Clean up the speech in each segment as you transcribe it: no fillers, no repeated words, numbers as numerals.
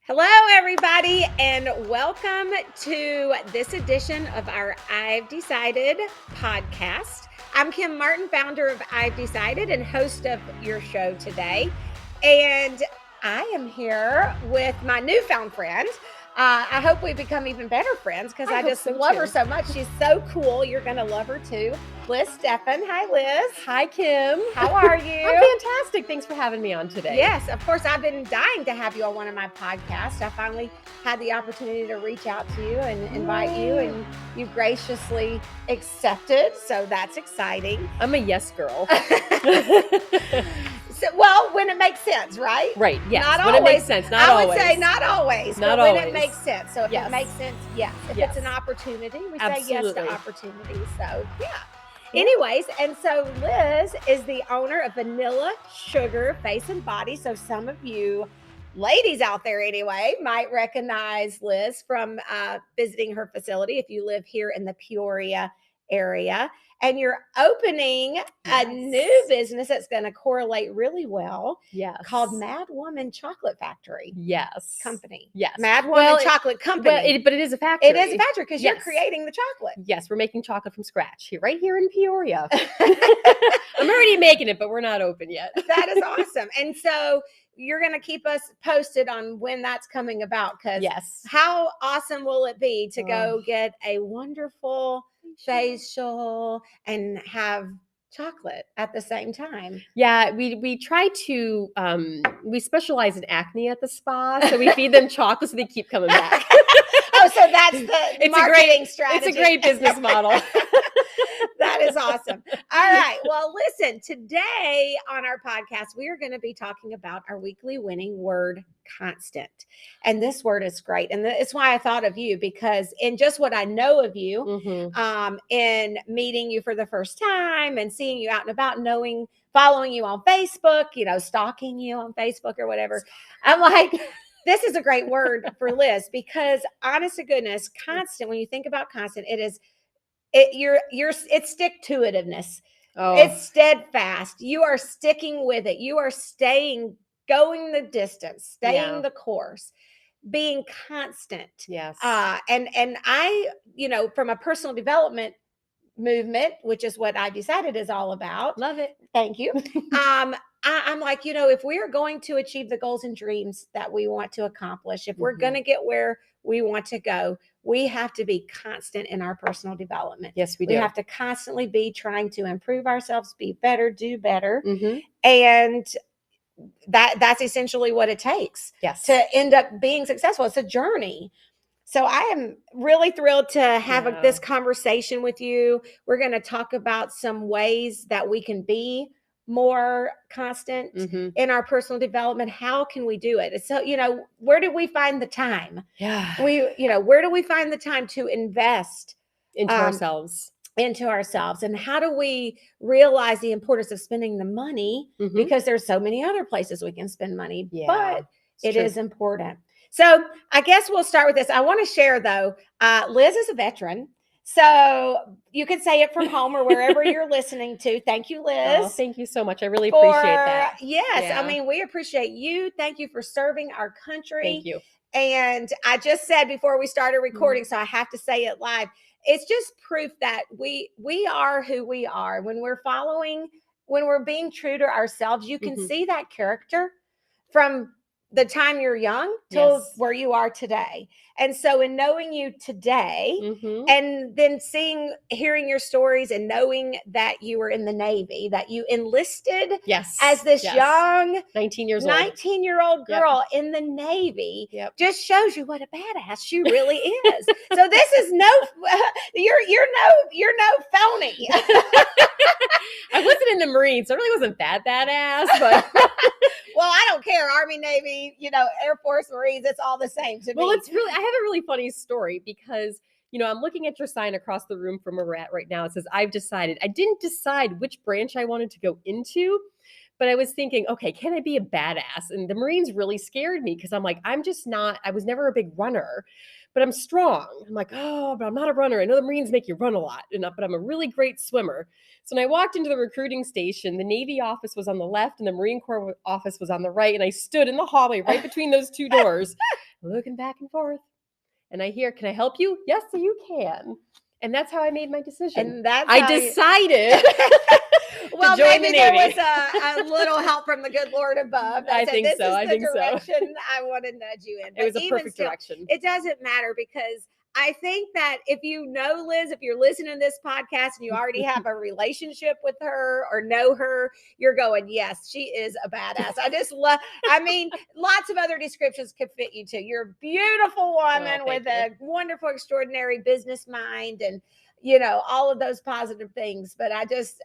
Hello, everybody, and welcome to this edition of our I've Decided podcast. I'm Kim Martin, founder of I've Decided and host of your show today. And I am here with my newfound friend. I hope we become even better friends because I just love her so much. She's so cool. You're going to love her too. Liz Steffen. Hi, Liz. Hi, Kim. How are you? I'm fantastic. Thanks for having me on today. Yes, of course. I've been dying to have you on one of my podcasts. I finally had the opportunity to reach out to you and invite you, and you graciously accepted. So that's exciting. I'm a yes girl. Well, when it makes sense, right? Right. Yes. Not when always. It makes sense. Not always. I would say not always. Not but always. When it makes sense. So if it makes sense, yes. If it's an opportunity, we say yes to opportunities. So yeah. Anyways, and so Liz is the owner of Vanilla Sugar Face and Body. So some of you ladies out there anyway might recognize Liz from visiting her facility if you live here in the Peoria area. And you're opening a new business that's going to correlate really well. Yes. Called Mad Woman Chocolate Factory. Yes. Company. Yes. Mad Woman Chocolate Company. But it is a factory. It is a factory because you're creating the chocolate. Yes, we're making chocolate from scratch right here in Peoria. I'm already making it, but we're not open yet. That is awesome. And so you're going to keep us posted on when that's coming about, because how awesome will it be to go get a wonderful facial and have chocolate at the same time? Yeah, we try to we specialize in acne at the spa, so we feed them chocolate so they keep coming back. Oh, so that's the marketing strategy. It's a great business model. That is awesome. All right. Well, listen, today on our podcast, we are going to be talking about our weekly winning word, constant. And this word is great. And it's why I thought of you, because in just what I know of you, in meeting you for the first time and seeing you out and about, following you on Facebook, stalking you on Facebook or whatever, I'm like, this is a great word for Liz, because honest to goodness, constant, when you think about constant, it's stick-to-itiveness. It's steadfast. You are sticking with it. You are going the distance, staying the course, being constant. Yes. And I, from a personal development movement, which is what I decided is all about. Love it. Thank you. I'm like, if we are going to achieve the goals and dreams that we want to accomplish, if we're going to get where we want to go, we have to be constant in our personal development. Yes, we do. We have to constantly be trying to improve ourselves, be better, do better. And that's essentially what it takes to end up being successful. It's a journey. So I am really thrilled to have this conversation with you. We're going to talk about some ways that we can be more constant in our personal development. How can we do it? So, where do we find the time? Yeah. Where do we find the time to invest into ourselves? And how do we realize the importance of spending the money? Because there's so many other places we can spend money, but it is important. So I guess we'll start with this. I want to share, though, Liz is a veteran. So you can say it from home or wherever you're listening to. Thank you, Liz. Oh, thank you so much. I really appreciate that. Yes. Yeah. I mean, we appreciate you. Thank you for serving our country. Thank you. And I just said before we started recording, so I have to say it live. It's just proof that we are who we are. When we're being true to ourselves, you can see that character from the time you're young till where you are today. And so in knowing you today and then hearing your stories and knowing that you were in the Navy, that you enlisted as this young 19-year-old girl in the Navy, just shows you what a badass she really is. So this is you're no phony. I wasn't in the Marines, so it really wasn't that badass, but well, I don't care. Army, Navy, Air Force, Marines, it's all the same to me. Well, I have a really funny story because, I'm looking at your sign across the room from where we're at right now. It says, I've decided. I didn't decide which branch I wanted to go into, but I was thinking, okay, can I be a badass? And the Marines really scared me because I'm like, I was never a big runner, but I'm strong. I'm like, oh, but I'm not a runner. I know the Marines make you run a lot, but I'm a really great swimmer. So when I walked into the recruiting station, the Navy office was on the left and the Marine Corps office was on the right. And I stood in the hallway right between those two doors, looking back and forth. And I hear, can I help you? Yes, you can. And that's how I made my decision. And that's I how decided well, join maybe the there Navy. was a little help from the good Lord above. That I said, think this so. is I the think so. direction I want to nudge you in. It But was a even perfect still, direction. it doesn't matter, because I think that if you know Liz, if you're listening to this podcast and you already have a relationship with her or know her, you're going, yes, she is a badass. I just love, I mean, lots of other descriptions could fit you too. You're a beautiful woman with a wonderful, extraordinary business mind, and all of those positive things. But I just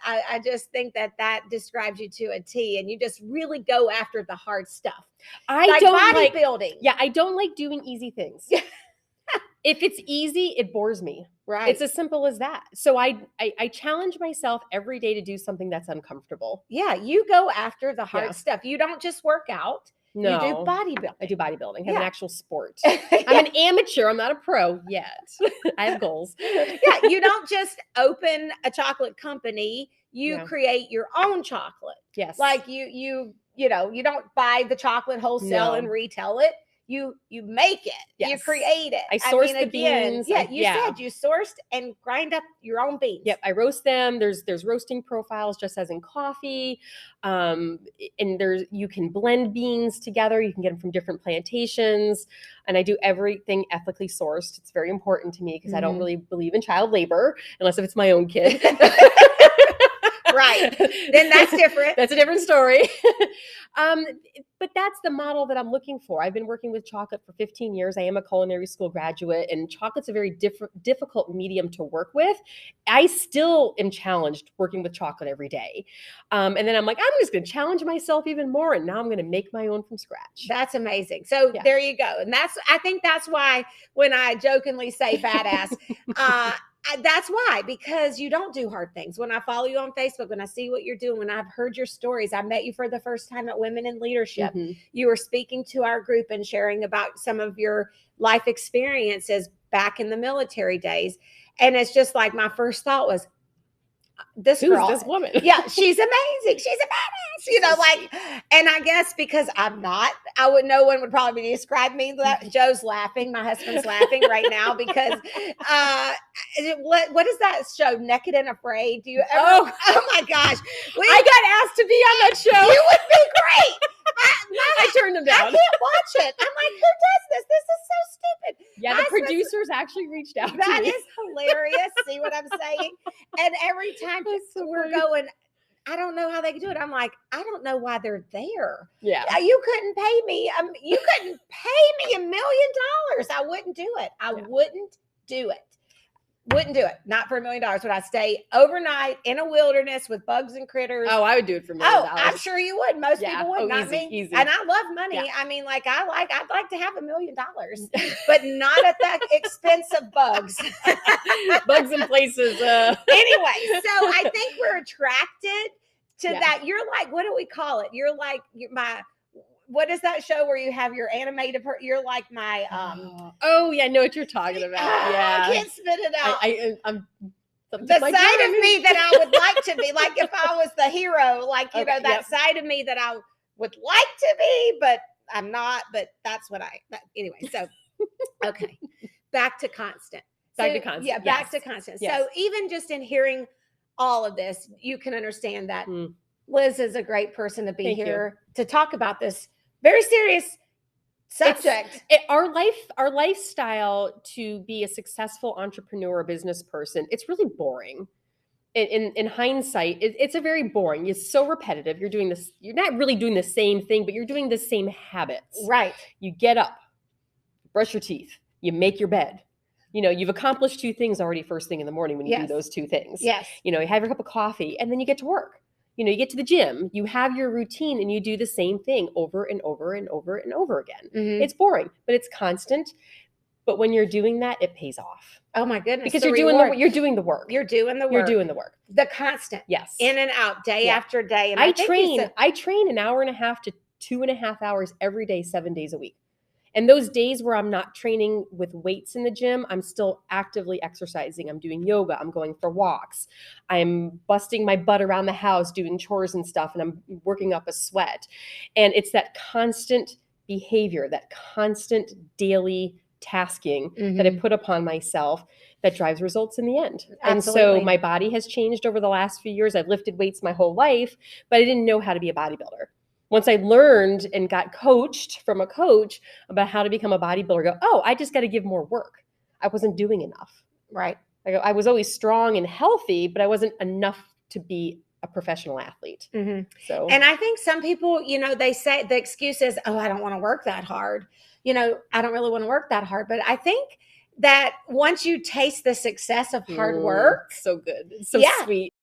think that describes you to a T, and you just really go after the hard stuff. I don't like bodybuilding. Yeah, I don't like doing easy things. If it's easy, it bores me. Right. It's as simple as that. So I challenge myself every day to do something that's uncomfortable. Yeah, you go after the hard stuff. You don't just work out. No. You do bodybuilding. I do bodybuilding. I have an actual sport. I'm an amateur. I'm not a pro yet. I have goals. Yeah, you don't just open a chocolate company. You create your own chocolate. Yes. Like you don't buy the chocolate wholesale and retail it. You make it. Yes. You create it. I source the beans. Yeah, you said you sourced and grind up your own beans. Yep, I roast them. There's roasting profiles, just as in coffee, and you can blend beans together. You can get them from different plantations, and I do everything ethically sourced. It's very important to me because I don't really believe in child labor unless if it's my own kid. Right. Then that's different. That's a different story. But that's the model that I'm looking for. I've been working with chocolate for 15 years. I am a culinary school graduate, and chocolate's a very difficult medium to work with. I still am challenged working with chocolate every day. And then I'm like, I'm just going to challenge myself even more. And now I'm going to make my own from scratch. That's amazing. So there you go. And I think that's why when I jokingly say badass, that's why, because you don't do hard things. When I follow you on Facebook, when I see what you're doing, when I've heard your stories, I met you for the first time at Women in Leadership. You were speaking to our group and sharing about some of your life experiences back in the military days. And it's just like, my first thought was, this Who's girl, this woman? Yeah, she's amazing. She's a badass, and I guess because I'm not, no one would probably describe me that. Joe's laughing. My husband's laughing right now because what is that show? Naked and Afraid. Do you ever? Oh my gosh. I got asked to be on that show. You would be great. I turned him down. I can't watch it. I'm like, who does this? This is so stupid. Yeah, the producers actually reached out to me. That is hilarious. See what I'm saying? And every time we're going, I don't know how they can do it. I'm like, I don't know why they're there. Yeah. You couldn't pay me. You couldn't pay me $1 million. I wouldn't do it. I wouldn't do it. Wouldn't do it. Not for $1 million. Would I stay overnight in a wilderness with bugs and critters? Oh, I would do it for $1 million. Oh, I'm sure you would. Most people would. Not me. Easy. And I love money. Yeah. I mean, I'd like to have $1 million, but not at the expense of bugs. Bugs in places. Anyway, so I think we're attracted to that. You're like, what do we call it? You're like what is that show where you have your animated you're like my oh yeah, I know what you're talking about. Yeah, I can't spit it out. I'm the side of me that I would like to be, like if I was the hero, like that side of me that I would like to be, but I'm not. But that's what anyway. So okay, back to constant. Yeah, back to constant. Yes. So even just in hearing all of this, you can understand that Liz is a great person to be here to talk about this very serious subject. Our lifestyle to be a successful entrepreneur or business person, it's really boring. In hindsight, it's a very boring. It's so repetitive. You're doing this. You're not really doing the same thing, but you're doing the same habits. Right. You get up, brush your teeth, you make your bed. You've accomplished 2 things already first thing in the morning when you do those 2 things. Yes. You have your cup of coffee and then you get to work. You get to the gym, you have your routine and you do the same thing over and over and over and over again. It's boring, but it's constant. But when you're doing that, it pays off. Oh my goodness. Because you're doing the work. You're doing the work. You're doing the work. The constant. Yes. In and out, day after day. And I train an hour and a half to 2.5 hours every day, 7 days a week. And those days where I'm not training with weights in the gym, I'm still actively exercising. I'm doing yoga. I'm going for walks. I'm busting my butt around the house doing chores and stuff, and I'm working up a sweat. And it's that constant behavior, that constant daily tasking that I put upon myself that drives results in the end. And so my body has changed over the last few years. I've lifted weights my whole life, but I didn't know how to be a bodybuilder. Once I learned and got coached from a coach about how to become a bodybuilder, I go, oh, I just got to give more work. I wasn't doing enough. Right. I go, I was always strong and healthy, but I wasn't enough to be a professional athlete. So, and I think some people, you know, they say the excuse is, oh, I don't want to work that hard. You know, I don't really want to work that hard. But I think that once you taste the success of hard work, so good. It's so sweet.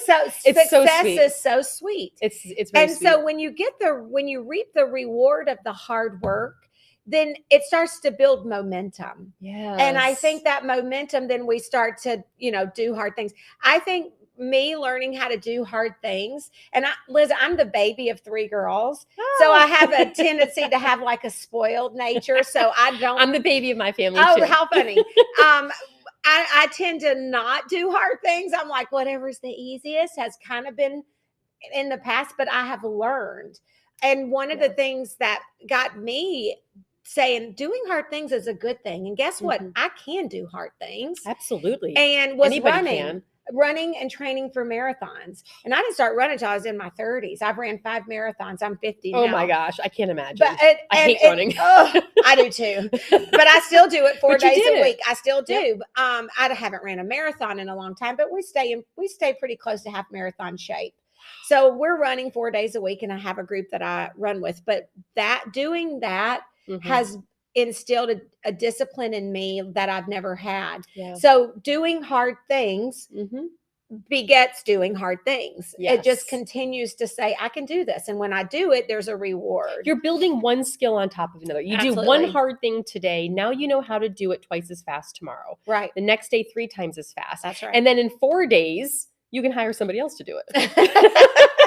So It's so success sweet. is so sweet. It's very and sweet. So when you reap the reward of the hard work, then it starts to build momentum. Yeah. And I think that momentum, then we start to, you know, do hard things. I think me learning how to do hard things, and Liz, I'm the baby of 3 girls. So I have a tendency to have like a spoiled nature. So I'm the baby of my family too. too. How funny. I tend to not do hard things. I'm like, whatever's the easiest has kind of been in the past, but I have learned. And one of the things that got me saying doing hard things is a good thing. And guess what? I can do hard things. Absolutely. And was Anybody running and training for marathons. And I didn't start running until I was in my 30s. I've ran 5 marathons. I'm 50 now. Oh my gosh, I can't imagine. But I hate running. I do too. But I still do it 4 days a week. I still do. Yep. I haven't ran a marathon in a long time, but we stay pretty close to half marathon shape. So we're running 4 days a week, and I have a group that I run with. But doing that has instilled a discipline in me that I've never had. Yeah. So doing hard things begets doing hard things. Yes. It just continues to say, I can do this. And when I do it, there's a reward. You're building one skill on top of another. You do one hard thing today. Now you know how to do it twice as fast tomorrow. Right. The next day, 3 times as fast. That's right. And then in 4 days, you can hire somebody else to do it.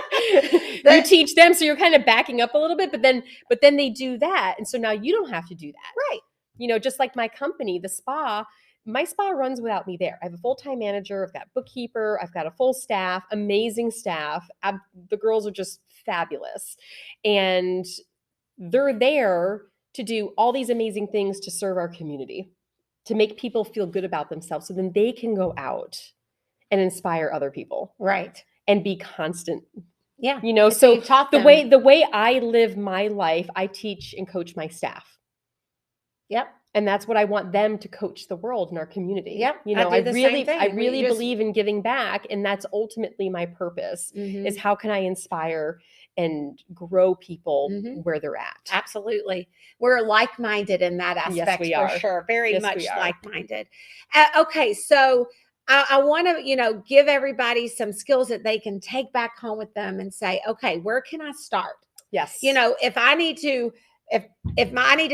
You teach them, so you're kind of backing up a little bit, but then they do that, and so now you don't have to do that. Right. You know, just like my company, the spa, my spa runs without me there. I have a full-time manager, I've got bookkeeper, I've got a full staff, amazing staff. The girls are just fabulous, and they're there to do all these amazing things to serve our community, to make people feel good about themselves, so then they can go out and inspire other people. Right. And be constant. Yeah. You know, so the way I live my life, I teach and coach my staff. Yep. And that's what I want them to coach the world in our community. Yep. You know, I really believe in giving back, and that's ultimately my purpose is how can I inspire and grow people where they're at. Absolutely. We're like-minded in that aspect. Yes, we are. For sure. Very much like-minded. Okay. So I want to, you know, give everybody some skills that they can take back home with them and say, okay, where can I start? Yes. You know, if I need to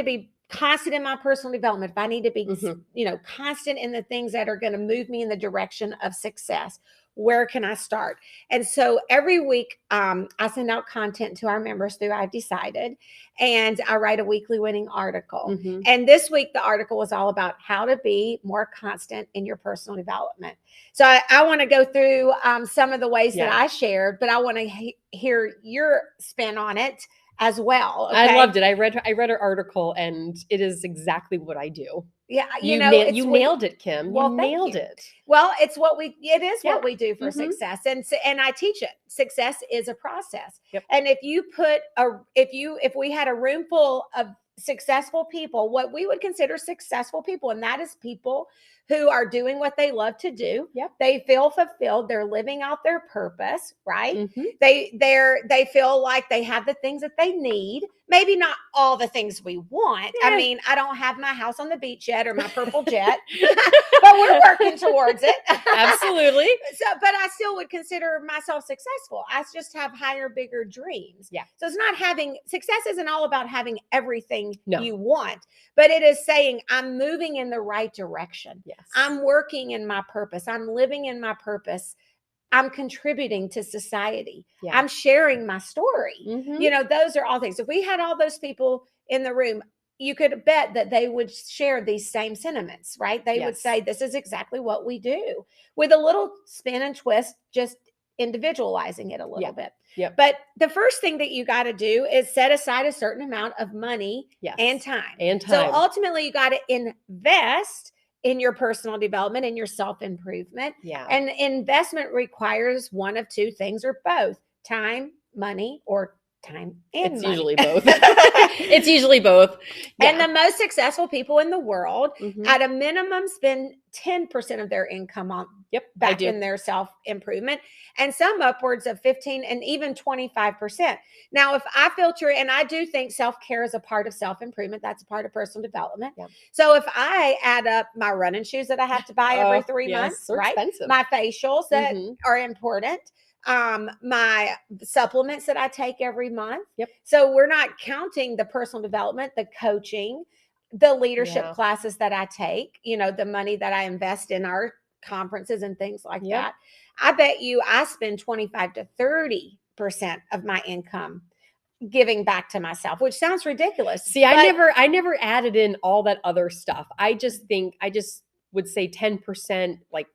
be constant in my personal development, if I need to be, you know, constant in the things that are going to move me in the direction of success, where can I start? And so every week, I send out content to our members through I've Decided, and I write a weekly winning article. And this week, the article was all about how to be more constant in your personal development. So I want to go through some of the ways that I shared, but I want to hear your spin on it as well. Okay? I loved it. I read her article, and it is exactly what I do. Yeah, you nailed it, Kim. Well, you nailed it. Well, it is what we do for success, and I teach it. Success is a process. Yep. And if we had a room full of successful people, what we would consider successful people, and that is people who are doing what they love to do. Yep. They feel fulfilled. They're living out their purpose, right? They feel like they have the things that they need. Maybe not all the things we want. I mean, I don't have my house on the beach yet or my purple jet, but we're working towards it. Absolutely. But I still would consider myself successful. I just have higher, bigger dreams. Yeah. So success isn't all about having everything you want, but it is saying I'm moving in the right direction. Yes. I'm working in my purpose. I'm living in my purpose. I'm contributing to society. Yeah. I'm sharing my story. You know, those are all things. If we had all those people in the room, you could bet that they would share these same sentiments, right? They would say, this is exactly what we do, with a little spin and twist, just individualizing it a little bit. Yep. But the first thing that you got to do is set aside a certain amount of money Yes. and time. And So time. ultimately, you got to invest in your personal development and your self-improvement. Yeah. And investment requires one of two things or both: time, money, or time and It's money. usually both. It's usually both. Yeah. And the most successful people in the world, Mhm. at a minimum, spend 10% of their income on back in their self-improvement, and some upwards of 15 and even 25%. Now, if I filter, and I do think self-care is a part of self-improvement, that's a part of personal development. Yeah. So if I add up my running shoes that I have to buy every 3 months, they're right? expensive. My facials that Mhm. are important, my supplements that I take every month. Yep. So we're not counting the personal development, the coaching, the leadership Yeah. classes that I take, the money that I invest in our conferences and things like Yep. that. I bet you I spend 25 to 30% of my income giving back to myself, which sounds ridiculous. See, I never added in all that other stuff. I just would say 10% like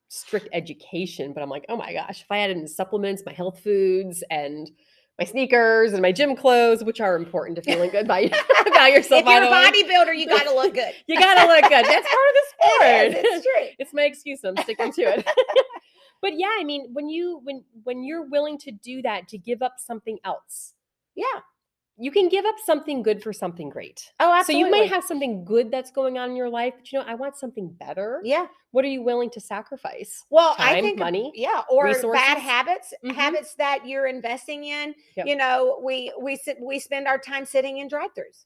strict education, but I'm like, oh my gosh, if I added in supplements, my health foods, and my sneakers and my gym clothes, which are important to feeling good about yourself. If you're a bodybuilder, you got to look good. You got to look good. That's part of the sport. It is. It's true. It's my excuse. I'm sticking to it. But yeah, I mean, when you're willing to do that, to give up something else. Yeah. You can give up something good for something great. Oh, absolutely. So you might have something good that's going on in your life, but I want something better. Yeah. What are you willing to sacrifice? Well, time, I think money, or resources? bad habits, Mhm. habits that you're investing in. Yep. We spend our time sitting in drive-thrus.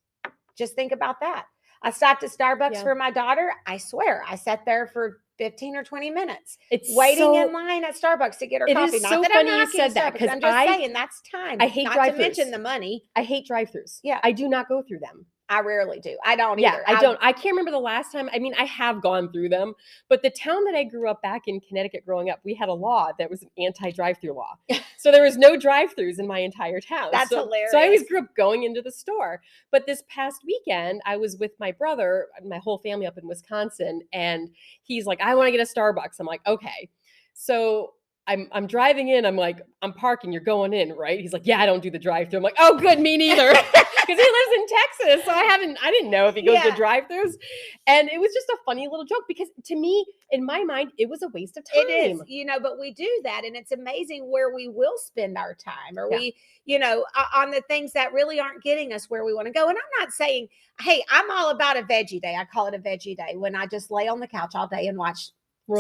Just think about that. I stopped at Starbucks for my daughter. I swear, I sat there for 15 or 20 minutes waiting in line at Starbucks to get her coffee. It is Not so that funny I'm you knocking said that, Starbucks. because I'm just saying that's time. I hate not drive-thrus. to mention the money. I hate drive-thrus. Yeah. I do not go through them. I rarely do. I don't Yeah, either. I don't. I can't remember the last time. I mean, I have gone through them, but the town that I grew up back in Connecticut growing up, we had a law that was an anti-drive-through law. So there was no drive-throughs in my entire town. That's hilarious. So I always grew up going into the store. But this past weekend, I was with my brother, my whole family up in Wisconsin, and he's like, I want to get a Starbucks. I'm like, okay. So I'm driving in. I'm like, I'm parking. You're going in, right? He's like, yeah, I don't do the drive-through. I'm like, oh, good, me neither. Because he lives in Texas, so I didn't know if he goes to drive-thrus. And it was just a funny little joke, because to me, in my mind, it was a waste of time. It is, but we do that, and it's amazing where we will spend our time, or we, on the things that really aren't getting us where we want to go. And I'm not saying, hey, I'm all about a veggie day. I call it a veggie day when I just lay on the couch all day and watch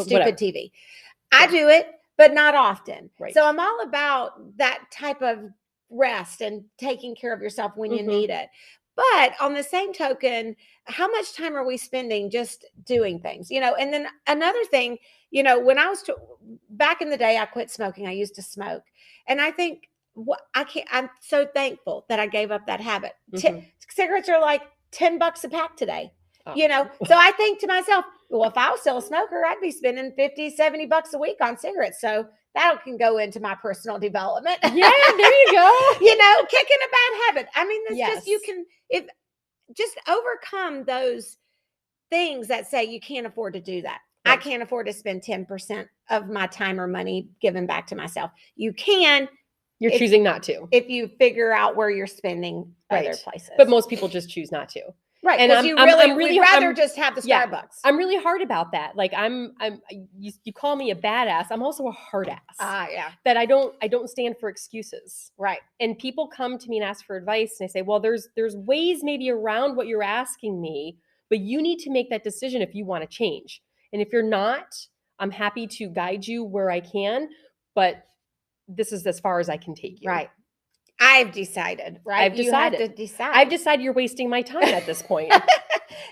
stupid TV. I do it, but not often. Right. So I'm all about that type of rest and taking care of yourself when you need it. But on the same token, how much time are we spending just doing things? And then another thing, when I was back in the day, I quit smoking. I used to smoke. And I think I'm so thankful that I gave up that habit. Cigarettes are like $10 a pack today. So I think to myself, well, if I was still a smoker, I'd be spending $50, $70 a week on cigarettes. So that can go into my personal development. Yeah, there you go. Kicking a bad habit. I mean, it's just, just overcome those things that say you can't afford to do that. Right. I can't afford to spend 10% of my time or money giving back to myself. You can. You're choosing not to. If you figure out where you're spending other places. But most people just choose not to. Right, because we'd rather just have the Starbucks. Yeah, I'm really hard about that. Like you call me a badass. I'm also a hard ass. Yeah. That I don't stand for excuses. Right. And people come to me and ask for advice, and I say, well, there's ways maybe around what you're asking me, but you need to make that decision if you want to change. And if you're not, I'm happy to guide you where I can, but this is as far as I can take you. Right. I've decided, right? I've decided. You have to decide. I've decided you're wasting my time at this point.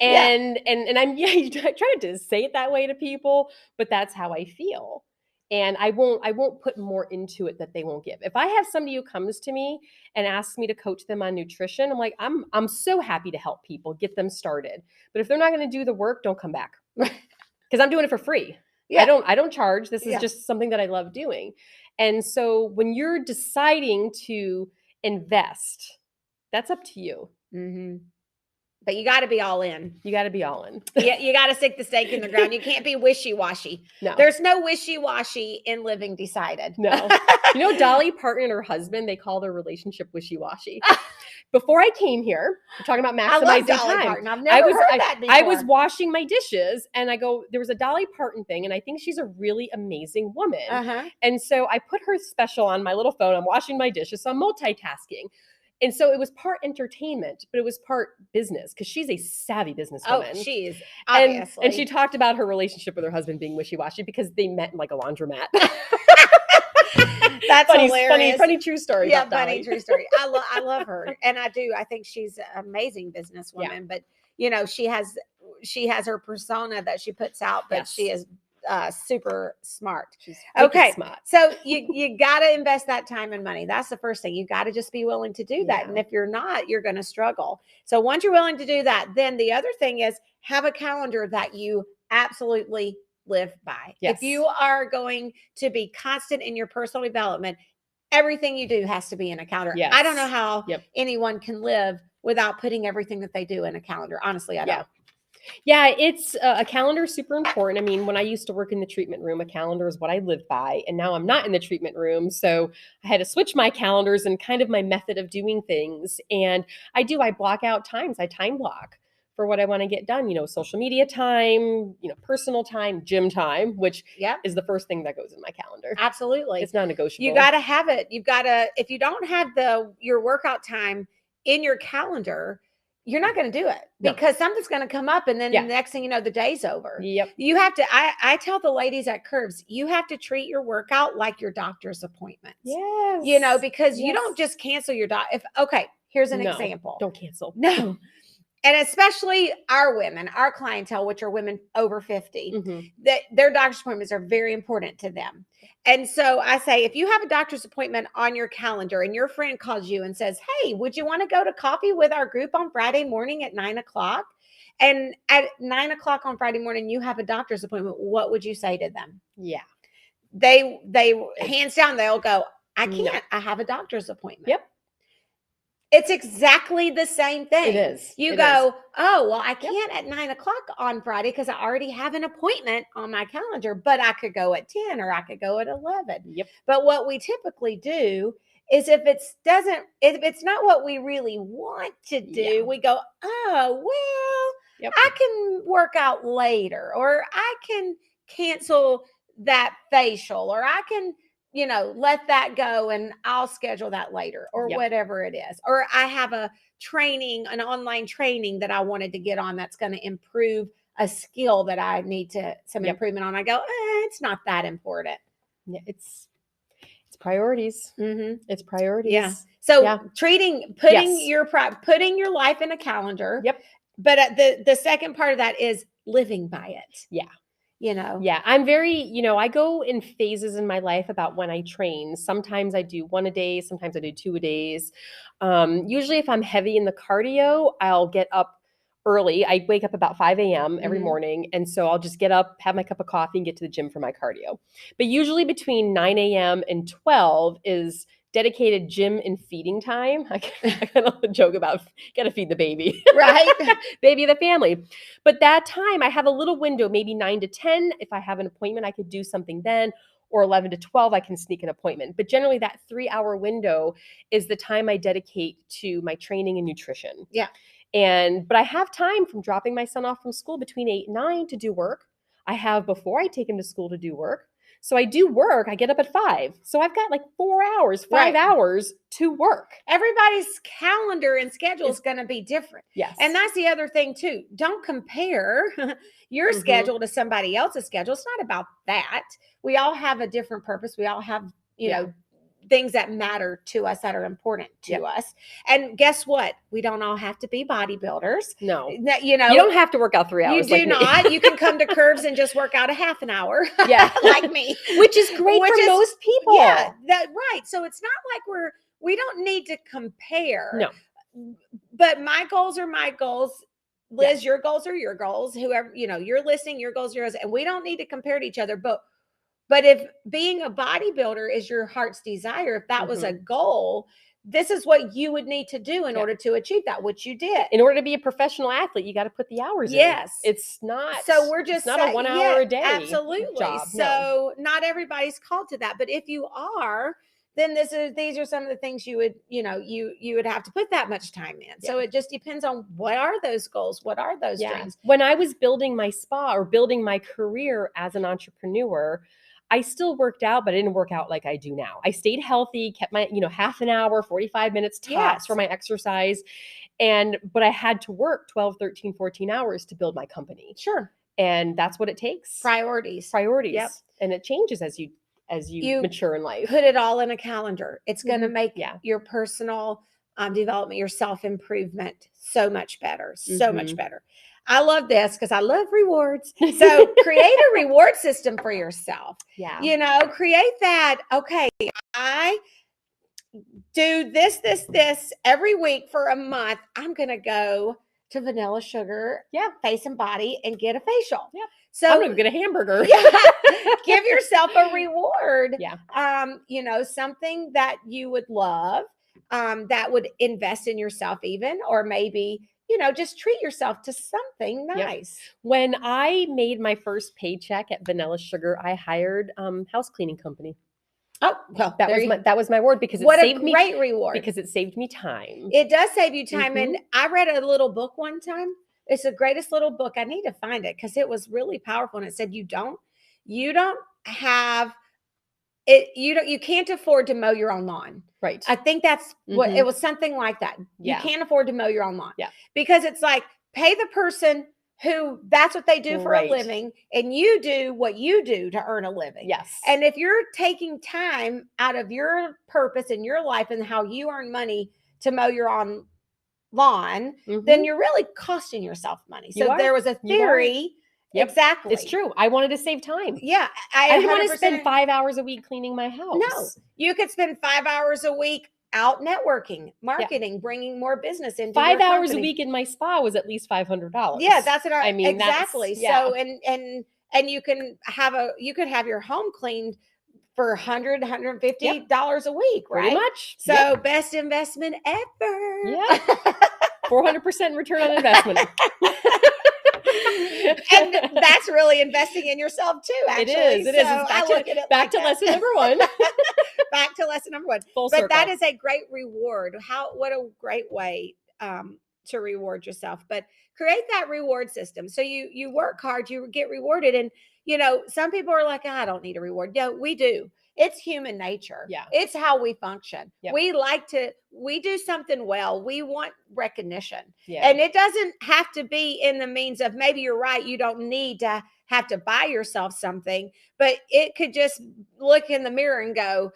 And I'm I try to say it that way to people, but that's how I feel. And I won't put more into it that they won't give. If I have somebody who comes to me and asks me to coach them on nutrition, I'm like, I'm so happy to help people, get them started. But if they're not going to do the work, don't come back. Because I'm doing it for free. Yeah. I don't charge. This is just something that I love doing. And so when you're deciding to invest, that's up to you. Mm-hmm. But you got to be all in. You got to be all in. You got to stick the stake in the ground. You can't be wishy-washy. No. There's no wishy-washy in living decided. No. You know, Dolly Parton and her husband, they call their relationship wishy-washy. Before I came here, we're talking about maximizing time. Parton. I've never heard that before. I was washing my dishes and I go, there was a Dolly Parton thing, and I think she's a really amazing woman. And so I put her special on my little phone. I'm washing my dishes, so I'm multitasking. And so it was part entertainment, but it was part business because she's a savvy businesswoman. Oh, she is, obviously. And she talked about her relationship with her husband being wishy-washy because they met in like a laundromat. That's hilarious. Funny true story. Yeah, funny true story. I love her, and I do. I think she's an amazing businesswoman. Yeah. But you know, she has her persona that she puts out, but she is super smart. She's okay. Smart. So you got to invest that time and money. That's the first thing. You got to just be willing to do that. And if you're not, you're going to struggle. So once you're willing to do that, then the other thing is have a calendar that you absolutely live by. Yes. If you are going to be constant in your personal development, everything you do has to be in a calendar. Yes. I don't know how anyone can live without putting everything that they do in a calendar. Honestly, I don't. Yeah, it's a calendar is super important. I mean, when I used to work in the treatment room, a calendar is what I lived by. And now I'm not in the treatment room. So I had to switch my calendars and kind of my method of doing things. And I block out times. I time block for what I want to get done. You know, social media time, you know, personal time, gym time, which is the first thing that goes in my calendar. Absolutely. It's non-negotiable. You got to have it. You've got to, if you don't have your workout time in your calendar, you're not going to do it because something's going to come up, and then the next thing you know, the day's over. Yep. You have to, I tell the ladies at Curves, you have to treat your workout like your doctor's appointments. Yes. You know, because you don't just cancel your here's an example. Don't cancel. No. And especially our women, our clientele, which are women over 50, that their doctor's appointments are very important to them. And so I say, if you have a doctor's appointment on your calendar and your friend calls you and says, hey, would you want to go to coffee with our group on Friday morning at 9:00? And at 9:00 on Friday morning, you have a doctor's appointment. What would you say to them? Yeah. They hands down, they'll go, I can't. No. I have a doctor's appointment. Yep. It's exactly the same thing. It is. You go, oh, well, I can't at 9:00 on Friday because I already have an appointment on my calendar, but I could go at 10 or I could go at 11. Yep. But what we typically do is if it's not what we really want to do, we go, oh, well, I can work out later, or I can cancel that facial, or I can, let that go and I'll schedule that later, or whatever it is. Or I have an online training that I wanted to get on that's going to improve a skill that I need some improvement on. I go, it's not that important. Yeah, it's priorities. Mm-hmm. It's priorities. Yeah. So putting your life in a calendar. Yep. But the second part of that is living by it. Yeah. Yeah, I'm very, I go in phases in my life about when I train. Sometimes I do 1 a day. Sometimes I do 2 a days. Usually if I'm heavy in the cardio, I'll get up early. I wake up about 5 a.m. every morning. And so I'll just get up, have my cup of coffee, and get to the gym for my cardio. But usually between 9 a.m. and 12 is dedicated gym and feeding time. I kind of joke about gotta feed the baby, right? Baby of the family. But that time I have a little window, maybe 9 to 10. If I have an appointment, I could do something then, or 11 to 12, I can sneak an appointment. But generally that 3-hour window is the time I dedicate to my training and nutrition. Yeah. But I have time from dropping my son off from school between 8 and 9 to do work. I have before I take him to school to do work. So I do work. I get up at 5. So I've got like 4 hours, 5 hours to work. Everybody's calendar and schedule is going to be different. Yes. And that's the other thing too. Don't compare your schedule to somebody else's schedule. It's not about that. We all have a different purpose. We all have, things that matter to us, that are important to us. And guess what? We don't all have to be bodybuilders. No. You don't have to work out 3 hours. You do not. You can come to Curves and just work out a half an hour. Yeah. Like me. Which is great for most people. Yeah. Right. So it's not like we don't need to compare. No. But my goals are my goals. Liz, your goals are your goals. Whoever, you're listening, your goals are yours. And we don't need to compare to each other. But if being a bodybuilder is your heart's desire, if that was a goal, this is what you would need to do in Yeah. order to achieve that, which you did. In order to be a professional athlete, you got to put the hours in. Yes. It's not, So we're just it's not a 1 hour a day absolutely job. No. So not everybody's called to that, but if you are, then these are some of the things you would, you would have to put that much time in. So it just depends on what are those goals, what are those dreams. When I was building my spa or building my career as an entrepreneur, I still worked out, but I didn't work out like I do now. I stayed healthy, kept my, half an hour, 45 minutes tops for my exercise. But I had to work 12, 13, 14 hours to build my company. Sure. And that's what it takes. Priorities. Yep. And it changes as you mature in life. Put it all in a calendar. It's going to make your personal development, your self-improvement so much better, so much better. I love this because I love rewards. So create a reward system for yourself. Yeah. Create that. Okay, I do this every week for a month. I'm going to go to Vanilla Sugar, Face and Body, and get a facial. Yeah. So I'm going to get a hamburger. Give yourself a reward. Yeah. Something that you would love, that would invest in yourself even, or maybe, just treat yourself to something nice. Yep. When I made my first paycheck at Vanilla Sugar, I hired house cleaning company. Oh, well, that was my word, because what a great reward. Because it saved me time. It does save you time. And I read a little book one time. It's the greatest little book. I need to find it because it was really powerful. And it said, you can't afford to mow your own lawn. Right. I think that's what it was, something like that. You can't afford to mow your own lawn. Yeah. Because it's like, pay the person who that's what they do for a living, and you do what you do to earn a living. Yes. And if you're taking time out of your purpose in your life and how you earn money to mow your own lawn, then you're really costing yourself money. So there was a theory. Exactly. It's true. I wanted to save time. Yeah. I didn't want to spend 5 hours a week cleaning my house. No, you could spend 5 hours a week out networking, marketing, bringing more business into 5 hours company. A week in my spa was at least $500. Yeah, that's what I mean. Exactly. So, and you can have your home cleaned for $100, $150 a week, right? Pretty much. So best investment ever. Yeah. 400% return on investment. And that's really investing in yourself too, actually. It is. It's back to lesson number one. Back to lesson number one. Full circle. That is a great reward. What a great way to reward yourself. But create that reward system. So you work hard, you get rewarded. And some people are like, I don't need a reward. No, we do. It's human nature. Yeah. It's how we function. Yep. We do something well. We want recognition. Yeah. And it doesn't have to be in the means of, maybe you're right, you don't need to have to buy yourself something, but it could just look in the mirror and go,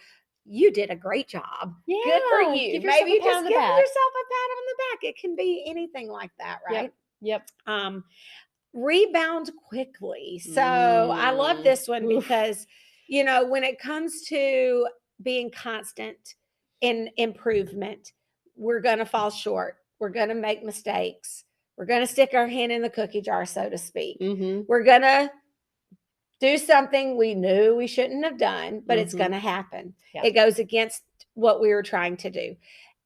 you did a great job. Yeah. Good for you. Maybe you just give yourself a pat on the back. It can be anything like that, right? Yep. Rebound quickly. So I love this one because when it comes to being constant in improvement, we're going to fall short. We're going to make mistakes. We're going to stick our hand in the cookie jar, so to speak. We're going to do something we knew we shouldn't have done, but it's going to happen. Yeah. It goes against what we were trying to do.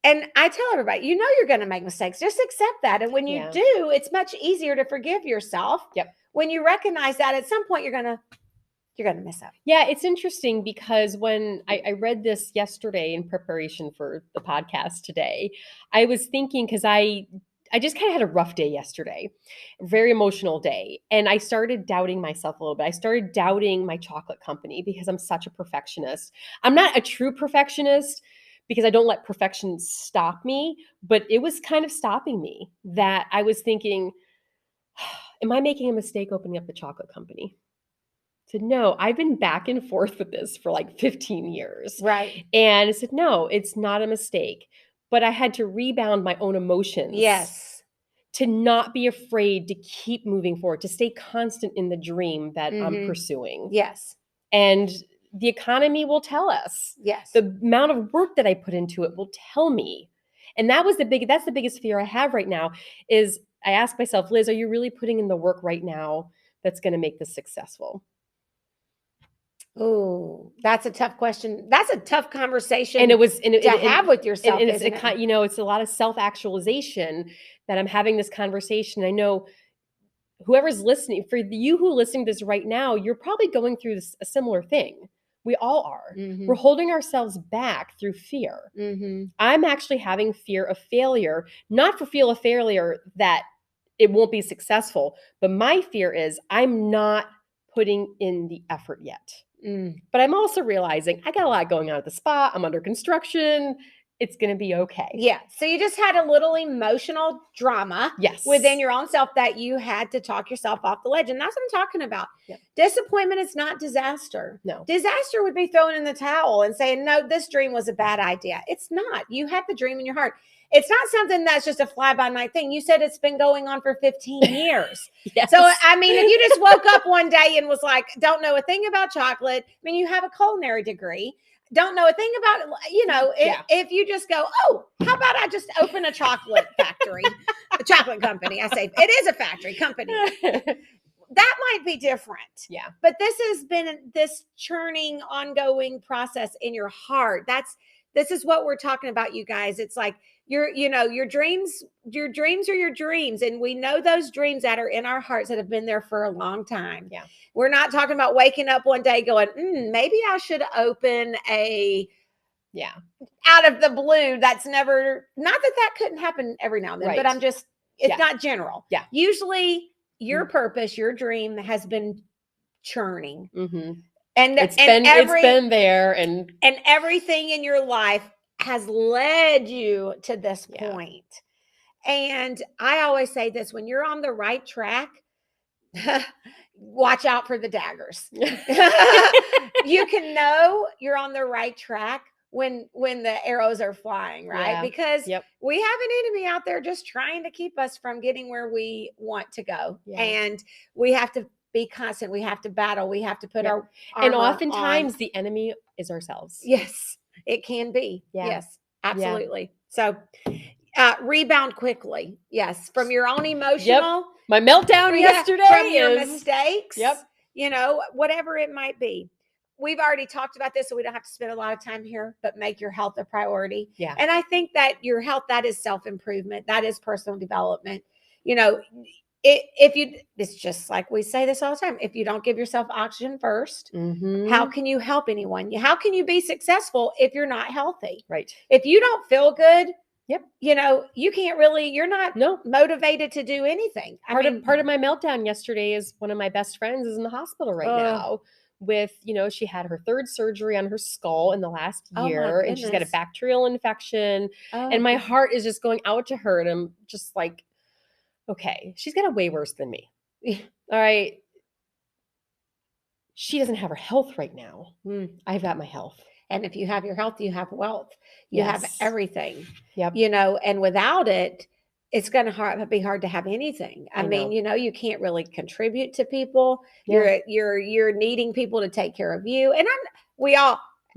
And I tell everybody, you're going to make mistakes. Just accept that. And when you do, it's much easier to forgive yourself. Yep. When you recognize that at some point you're going to mess up. Yeah, it's interesting because when I read this yesterday in preparation for the podcast today, I was thinking, because I just kind of had a rough day yesterday, a very emotional day. And I started doubting myself a little bit. I started doubting my chocolate company because I'm such a perfectionist. I'm not a true perfectionist because I don't let perfection stop me, but it was kind of stopping me, that I was thinking, am I making a mistake opening up the chocolate company? I said, no, I've been back and forth with this for like 15 years. Right. And I said, no, it's not a mistake. But I had to rebound my own emotions. Yes. To not be afraid, to keep moving forward, to stay constant in the dream that I'm pursuing. Yes. And the economy will tell us. Yes. The amount of work that I put into it will tell me. And that's the biggest fear I have right now, is I ask myself, Liz, are you really putting in the work right now that's going to make this successful? Oh, that's a tough question. That's a tough conversation And it was to have with yourself, and isn't it? you know, it's a lot of self-actualization that I'm having this conversation. I know whoever's listening, for you who are listening to this right now, you're probably going through a similar thing. We all are. Mm-hmm. We're holding ourselves back through fear. Mm-hmm. I'm actually having fear of failure, not for fear of failure that it won't be successful, but my fear is I'm not putting in the effort yet. But I'm also realizing I got a lot going on at the spa. I'm under construction. It's going to be okay. Yeah. So you just had a little emotional drama Yes. within your own self that you had to talk yourself off the ledge. And that's what I'm talking about. Yep. Disappointment is not disaster. No. Disaster would be throwing in the towel and saying, no, this dream was a bad idea. It's not. You had the dream in your heart. It's not something that's just a fly by night thing. You said it's been going on for 15 years. Yes. So, I mean, if you just woke up one day and was like, don't know a thing about chocolate, I mean, you have a culinary degree, don't know a thing about, you know, if you just go, oh, how about I just open a chocolate factory, a chocolate company. I say, it is a factory company. That might be different. Yeah. But this has been this churning, ongoing process in your heart. This is what we're talking about, you guys. It's like your dreams are your dreams. And we know those dreams that are in our hearts that have been there for a long time. Yeah. We're not talking about waking up one day going, maybe I should open out of the blue. That's never, not that couldn't happen every now and then, right. but it's not general. Yeah. Usually your purpose, your dream has been churning. Mm-hmm. And it's been there, and everything in your life has led you to this point. And I always say this, when you're on the right track, watch out for the daggers. You can know you're on the right track when the arrows are flying, right? Yeah. Because we have an enemy out there just trying to keep us from getting where we want to go. Yeah. And we have to be constant. We have to battle. We have to put our armor and oftentimes on. The enemy is ourselves. Yes, it can be. Yeah. Yes, absolutely. Yeah. So rebound quickly. Yes. From your own emotional. My meltdown yesterday. From your mistakes. You know, whatever it might be. We've already talked about this, so we don't have to spend a lot of time here, but make your health a priority. Yeah. And I think that your health, that is self-improvement. That is personal development. You know, it's just like we say this all the time. If you don't give yourself oxygen first, how can you help anyone? How can you be successful if you're not healthy? Right. If you don't feel good, you know, you can't really, you're not motivated to do anything. Part of my meltdown yesterday is one of my best friends is in the hospital right now with, you know, she had her third surgery on her skull in the last year and she's got a bacterial infection. And my heart is just going out to her. And I'm just like, okay, she's got it way worse than me. All right. She doesn't have her health right now. I've got my health. And if you have your health, you have wealth. You have everything. You know, and without it, it's going to be hard to have anything. I mean, you know, you can't really contribute to people. You're needing people to take care of you. And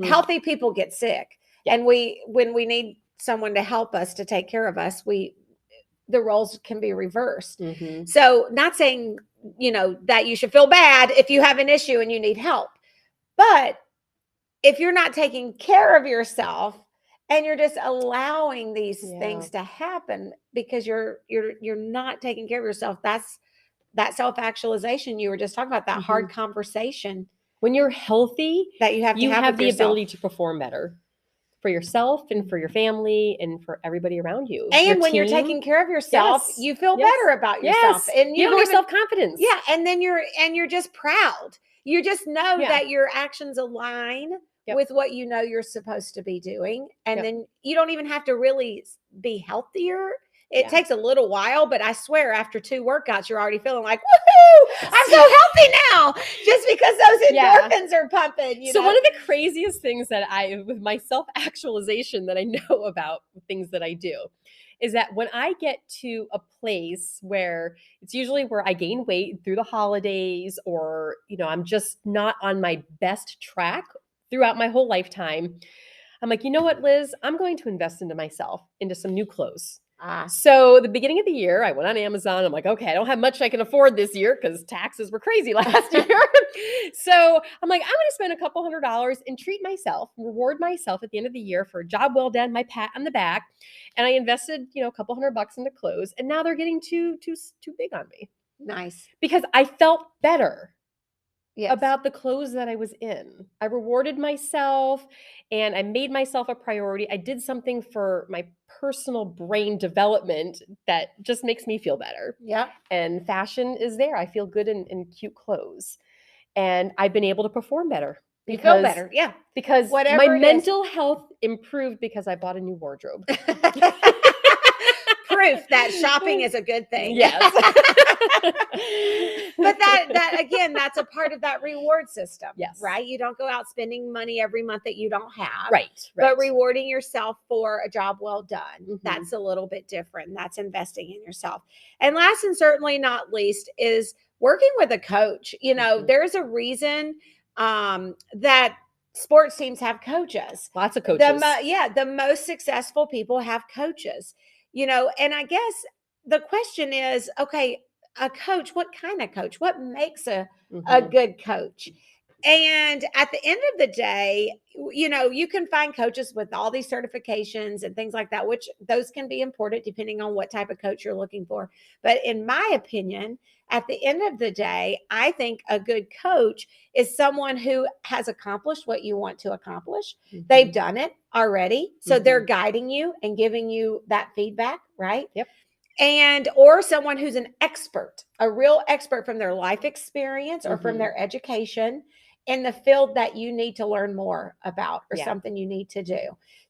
healthy people get sick. And when we need someone to help us, to take care of us, the roles can be reversed. So not saying, you know, that you should feel bad if you have an issue and you need help, but if you're not taking care of yourself and you're just allowing these things to happen because you're not taking care of yourself, that's that self-actualization you were just talking about, that hard conversation. When you're healthy, that you have the ability to perform better for yourself and for your family and for everybody around you. And when you're taking care of yourself, you feel better about yourself. And you have more self-confidence. Yeah. And then you're just proud. You just know that your actions align with what you know you're supposed to be doing. And then you don't even have to really be healthier. It takes a little while, but I swear after 2 workouts, you're already feeling like, woohoo, I'm so healthy now, just because those endorphins are pumping. You know? One of the craziest things that with my self-actualization that I know about things that I do is that when I get to a place where it's usually where I gain weight through the holidays, or, you know, I'm just not on my best track throughout my whole lifetime, I'm like, you know what, Liz, I'm going to invest into myself, into some new clothes. So the beginning of the year, I went on Amazon. I'm like, okay, I don't have much I can afford this year because taxes were crazy last year. So I'm like, I'm going to spend a couple $100 and treat myself, reward myself at the end of the year for a job well done, my pat on the back. And I invested, a couple $100 into clothes, and now they're getting too big on me. Nice. Because I felt better. Yes. About the clothes that I was in. I rewarded myself and I made myself a priority. I did something for my personal brain development that just makes me feel better. Yeah. And fashion is there. I feel good in cute clothes. And I've been able to perform better. You feel better. Yeah. Because Whatever my it mental health improved because I bought a new wardrobe. Proof that shopping is a good thing. Yes. But that again, that's a part of that reward system. Yes. Right? You don't go out spending money every month that you don't have. Right. But rewarding yourself for a job well done. Mm-hmm. That's a little bit different. That's investing in yourself. And last and certainly not least is working with a coach. Mm-hmm. There's a reason that sports teams have coaches. Lots of coaches. The most successful people have coaches. And I guess the question is, okay, a coach, what kind of coach? What makes a good coach? And at the end of the day, you can find coaches with all these certifications and things like that, which those can be important depending on what type of coach you're looking for. But in my opinion, at the end of the day, I think a good coach is someone who has accomplished what you want to accomplish. Mm-hmm. They've done it already. So they're guiding you and giving you that feedback, right? Yep. Or someone who's an expert, a real expert from their life experience or from their education in the field that you need to learn more about or something you need to do.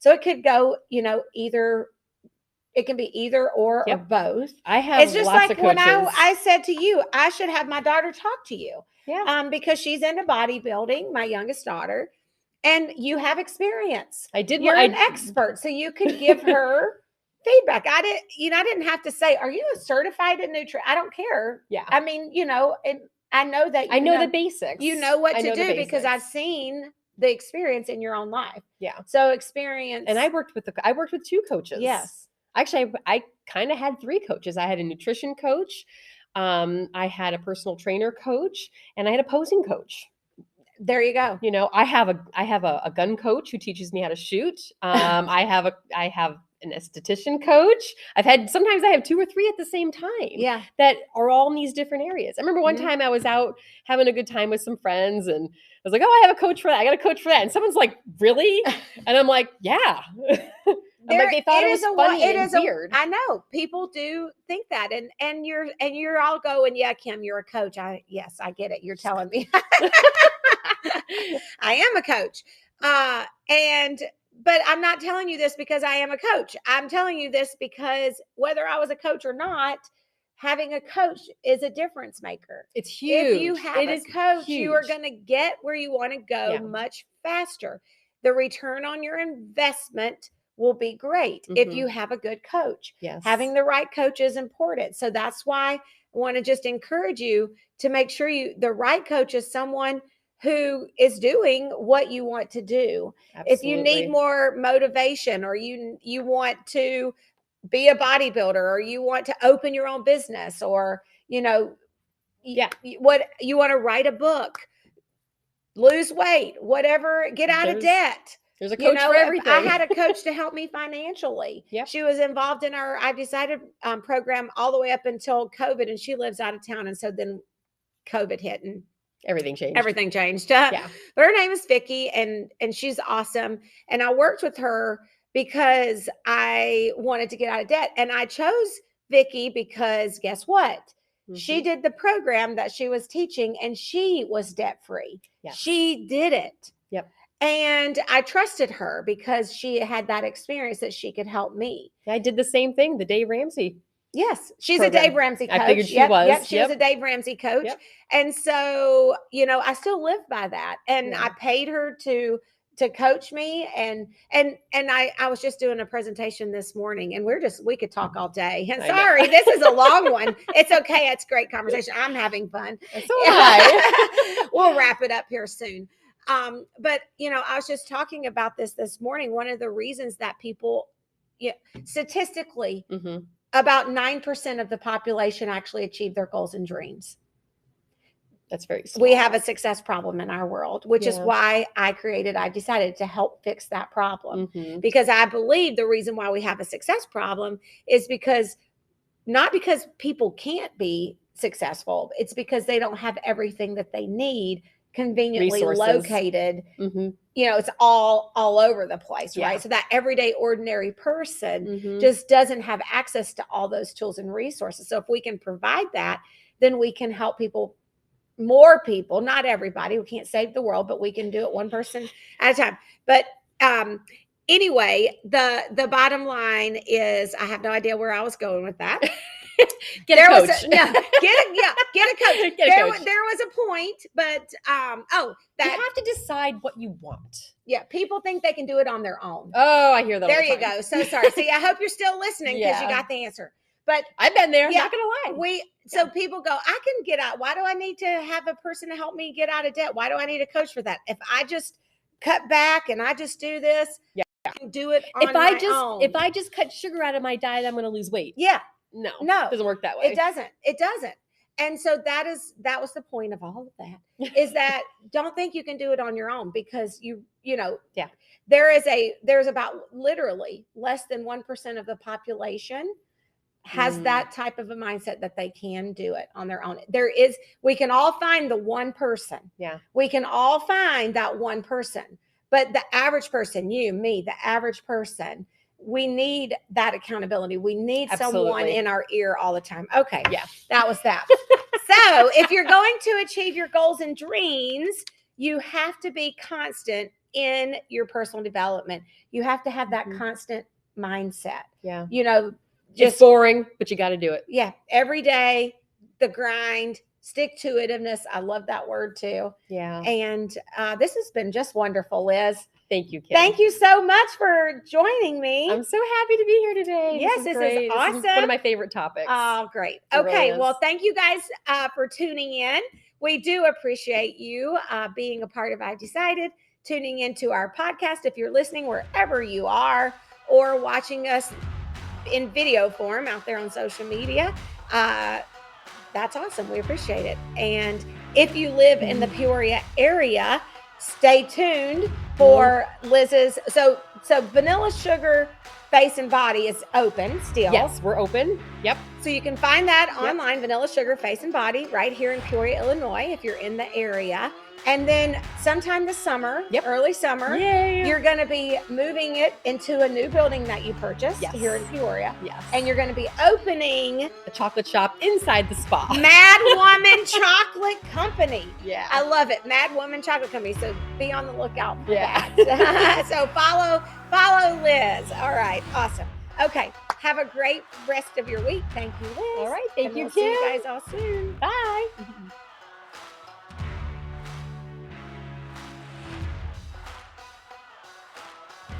So it could go, it can be either or both. I have it's just lots like of coaches. When I said to you, I should have my daughter talk to you. Yeah. Because she's into bodybuilding, my youngest daughter, and you have experience. You're an expert, so you could give her feedback. I didn't have to say, are you a certified nutritionist? I don't care. Yeah. I mean, and I know that I know the basics. You know what to do because I've seen the experience in your own life. Yeah. So experience. And I worked with two coaches. Yes. Actually, I kind of had three coaches. I had a nutrition coach, I had a personal trainer coach, and I had a posing coach. There you go. I have a gun coach who teaches me how to shoot. I have an esthetician coach. Sometimes I have two or three at the same time. Yeah. That are all in these different areas. I remember one time I was out having a good time with some friends and I was like, oh, I have a coach for that. I got a coach for that. And someone's like, really? And I'm like, yeah. They thought it was funny and weird. I know people do think that, and you're all going, yeah, Kim, you're a coach. Yes, I get it. You're telling me. I am a coach, but I'm not telling you this because I am a coach. I'm telling you this because whether I was a coach or not, having a coach is a difference maker. It's huge. If you have a coach, you are going to get where you want to go much faster. The return on your investment will be great if you have a good coach. Yes. Having the right coach is important. So that's why I want to just encourage you to make sure the right coach is someone who is doing what you want to do. Absolutely. If you need more motivation or you want to be a bodybuilder or you want to open your own business or, what you want to write a book, lose weight, whatever, get out of debt. There's a coach for everything. I had a coach to help me financially. Yep. She was involved in our I've Decided program all the way up until COVID, and she lives out of town. And so then COVID hit and everything changed. Yeah. But her name is Vicky and she's awesome. And I worked with her because I wanted to get out of debt. And I chose Vicky because guess what? She did the program that she was teaching and she was debt free. Yes. She did it. Yep. And I trusted her because she had that experience that she could help me. I did the same thing, the Dave Ramsey. Yes, she's a Dave Ramsey coach. I figured she was. Yep, she was a Dave Ramsey coach. Yep. And so, I still live by that. And I paid her to coach me. And I was just doing a presentation this morning and we could talk all day. And sorry, this is a long one. It's okay. It's great conversation. I'm having fun. So am I. We'll wrap it up here soon. But I was just talking about this morning. One of the reasons that people, statistically, Mm-hmm. about 9% of the population actually achieve their goals and dreams. That's very small. We have a success problem in our world, which is Yeah. why I decided to help fix that problem. Mm-hmm. Because I believe the reason why we have a success problem is not because people can't be successful, it's because they don't have everything that they need conveniently Resources. located. Mm-hmm. It's all over the place, Yeah. right? So that everyday ordinary person Mm-hmm. just doesn't have access to all those tools and resources. So if we can provide that, then we can help more people, not everybody. We can't save the world, but we can do it one person at a time. But anyway, the bottom line is, I have no idea where I was going with that. Get a coach. Get a coach. Get a coach. There was a point, but you have to decide what you want. Yeah, people think they can do it on their own. Oh, I hear that. There you go. So sorry. See, I hope you're still listening because Yeah. you got the answer. But I've been there. Yeah, Not gonna lie. So people go, I can get out. Why do I need to have a person to help me get out of debt? Why do I need a coach for that? If I just cut back and I just do this, Yeah. I can do it on my own. If I just cut sugar out of my diet, I'm going to lose weight. Yeah. No, it doesn't work that way. It doesn't. And so that was the point of all of that, is that don't think you can do it on your own, because Yeah. there's about literally less than 1% of the population has that type of a mindset that they can do it on their own. We can all find the one person. Yeah. We can all find that one person, but the average person, you, me, the average person, we need that accountability. We need someone in our ear all the time. Okay. Yeah. That was that. So if you're going to achieve your goals and dreams, you have to be constant in your personal development. You have to have that constant mindset. Yeah. Just it's boring, but you got to do it. Yeah. Every day, the grind, stick to itiveness. I love that word too. Yeah. And this has been just wonderful, Liz. Thank you, Kim. Thank you so much for joining me. I'm so happy to be here today. Yes, this is awesome. This is one of my favorite topics. Oh, great. It Okay. really Well, thank you guys for tuning in. We do appreciate you being a part of I've Decided, tuning into our podcast. If you're listening wherever you are, or watching us in video form out there on social media, that's awesome. We appreciate it. And if you live in the Peoria area, stay tuned for Liz's. So Vanilla Sugar Face and Body is open still. Yes, we're open. Yep. So you can find that online, Vanilla Sugar Face and Body, right here in Peoria, Illinois, if you're in the area. And then sometime this summer, early summer, you're going to be moving it into a new building that you purchased here in Peoria. Yes. And you're going to be opening a chocolate shop inside the spa. Mad Woman Chocolate Company. Yeah. I love it. Mad Woman Chocolate Company. So be on the lookout for that. So follow Liz. All right. Awesome. Okay. Have a great rest of your week. Thank you, Liz. All right. Thank you, We'll Kim. see you guys all soon. Bye.